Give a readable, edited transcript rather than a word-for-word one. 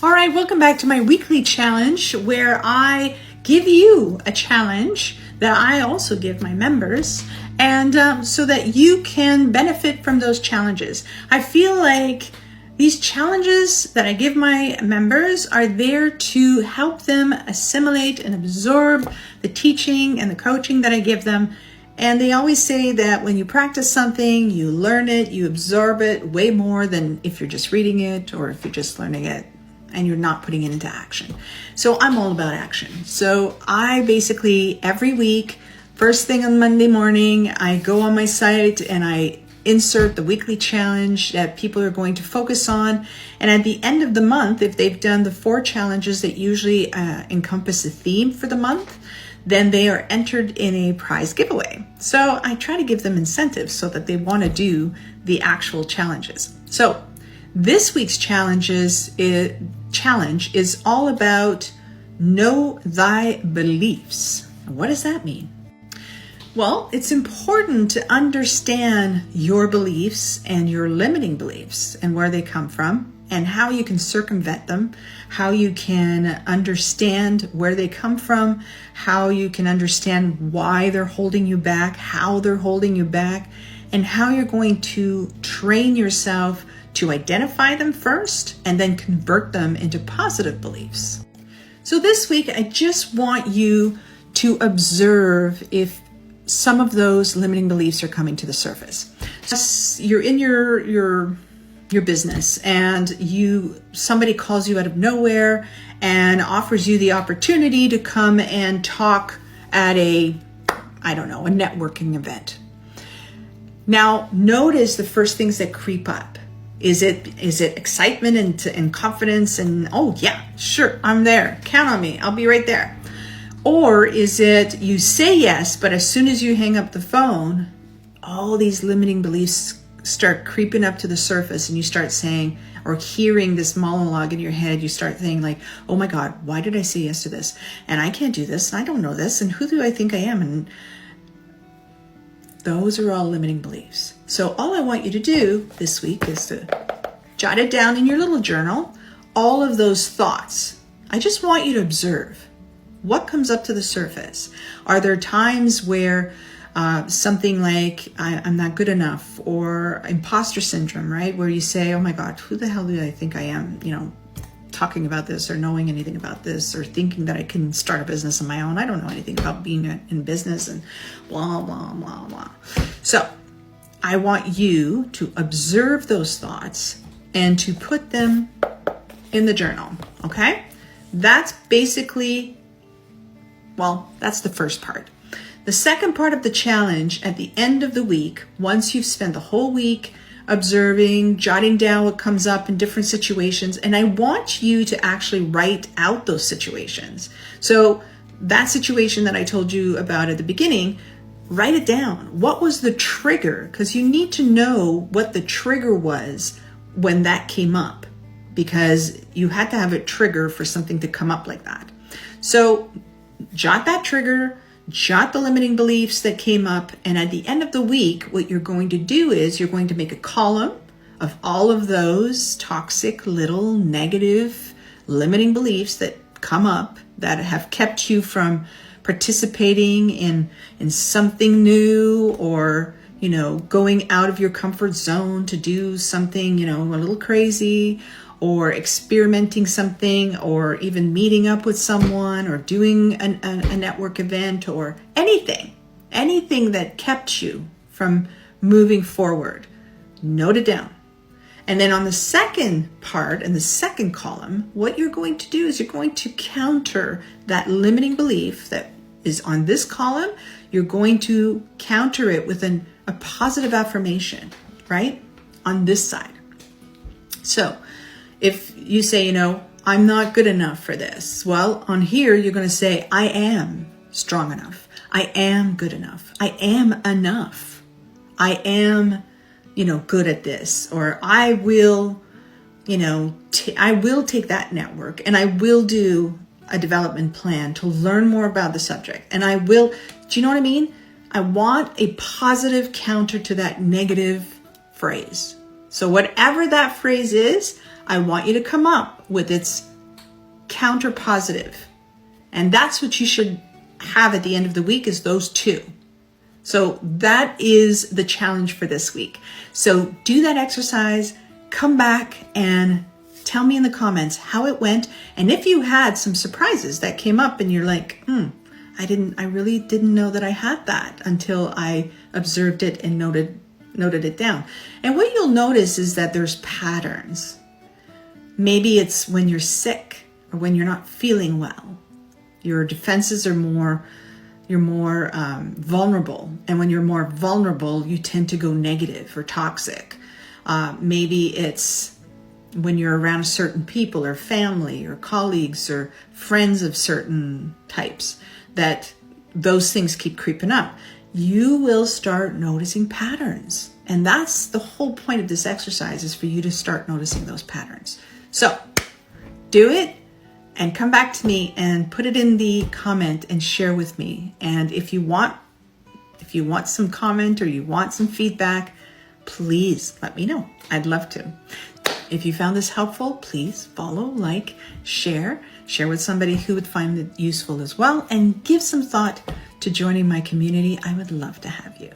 All right, welcome back to my weekly challenge where I give you a challenge that I also give my members, and so that you can benefit from those challenges. I feel like these challenges that I give my members are there to help them assimilate and absorb the teaching and the coaching that I give them. And they always say that when you practice something, you learn it, you absorb it way more than if you're just reading it or if you're just learning it and you're not putting it into action. So I'm all about action. So I basically, every week, first thing on Monday morning, I go on my site and I insert the weekly challenge that people are going to focus on. And at the end of the month, if they've done the 4 challenges that usually encompass a theme for the month, then they are entered in a prize giveaway. So I try to give them incentives so that they want to do the actual challenges. So this week's challenge is all about know thy beliefs. What does that mean? Well, it's important to understand your beliefs and your limiting beliefs and where they come from and how you can circumvent them, how you can understand where they come from, how you can understand why they're holding you back, how they're holding you back, and how you're going to train yourself to identify them first and then convert them into positive beliefs. So this week, I just want you to observe if some of those limiting beliefs are coming to the surface. So you're in your business and somebody calls you out of nowhere and offers you the opportunity to come and talk at a networking event. Now, notice the first things that creep up. Is it excitement and confidence and, oh yeah, sure, I'm there. Count on me. I'll be right there. Or is it you say yes, but as soon as you hang up the phone, all these limiting beliefs start creeping up to the surface and you start saying or hearing this monologue in your head. You start thinking like, oh my God, why did I say yes to this? And I can't do this. And I don't know this. And who do I think I am? And those are all limiting beliefs. So all I want you to do this week is to jot it down in your little journal, all of those thoughts. I just want you to observe what comes up to the surface. Are there times where something like I'm not good enough, or imposter syndrome, right? Where you say, oh my God, who the hell do I think I am? Talking about this or knowing anything about this or thinking that I can start a business on my own. I don't know anything about being in business and blah, blah, blah, blah. So I want you to observe those thoughts and to put them in the journal, okay? That's basically, that's the first part. The second part of the challenge at the end of the week, once you've spent the whole week observing, jotting down what comes up in different situations, and I want you to actually write out those situations. So that situation that I told you about at the beginning, write it down. What was the trigger? Because you need to know what the trigger was when that came up, because you had to have a trigger for something to come up like that. So jot that trigger, jot the limiting beliefs that came up, and at the end of the week, what you're going to do is you're going to make a column of all of those toxic, little, negative, limiting beliefs that come up that have kept you from participating in something new, or going out of your comfort zone to do something a little crazy, or experimenting something, or even meeting up with someone, or doing a network event, or anything that kept you from moving forward. Note it down. And then on the second part, in the second column, what you're going to do is you're going to counter that limiting belief that is on this column. You're going to counter it with a positive affirmation, right? On this side. So if you say, I'm not good enough for this. Well, on here, you're going to say, I am strong enough. I am good enough. I am enough. I am, good at this. Or I will, I will take that network and I will do a development plan to learn more about the subject. And I will, do you know what I mean? I want a positive counter to that negative phrase. So whatever that phrase is, I want you to come up with its counter positive. And that's what you should have at the end of the week, is those two. So that is the challenge for this week. So do that exercise, come back and tell me in the comments how it went. And if you had some surprises that came up and you're like, I really didn't know that I had that until I observed it and noted it down. And what you'll notice is that there's patterns. Maybe it's when you're sick or when you're not feeling well. Your defenses are you're more vulnerable. And when you're more vulnerable, you tend to go negative or toxic. Maybe it's when you're around certain people or family or colleagues or friends of certain types that those things keep creeping up. You will start noticing patterns. And that's the whole point of this exercise, is for you to start noticing those patterns. So do it and come back to me and put it in the comment and share with me. And if you want some comment or you want some feedback, please let me know. I'd love to. If you found this helpful, please follow, like, share with somebody who would find it useful as well, and give some thought to joining my community. I would love to have you.